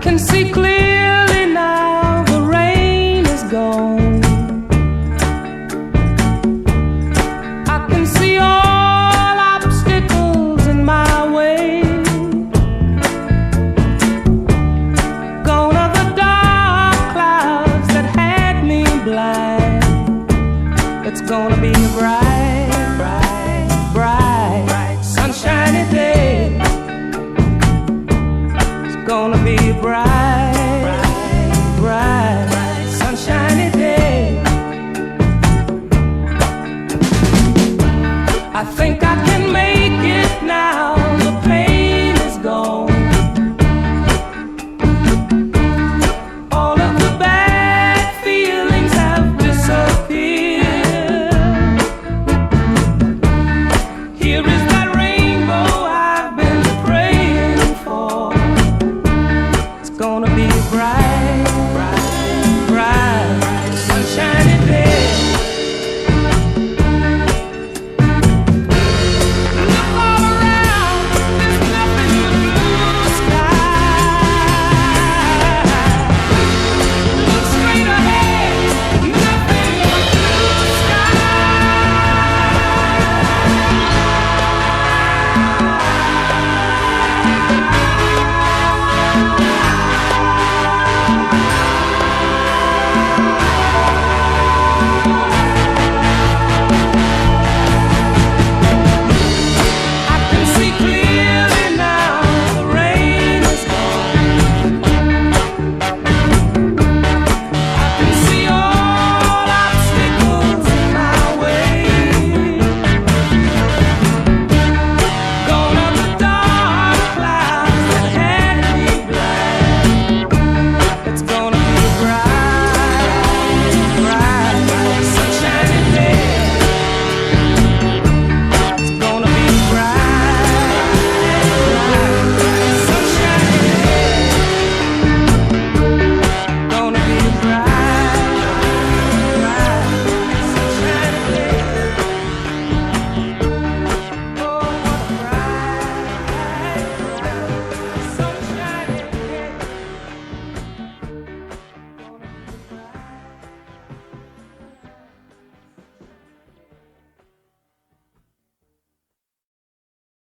can see clearly now, the rain is gone. I can see all obstacles in my way. Gone are the dark clouds that had me blind. It's gonna be a bright, bright, bright, bright, sunshiny day. It's gonna be a bright, bright, bright, bright, sunshiny day. I think I can make it now. The pain is gone. All of the bad feelings have disappeared. Here is that rainbow I've been praying for. It's gonna be a bright, bright, bright, bright, sunshiny day. Look all around, there's nothing but blue sky. Look straight ahead, nothing but blue sky.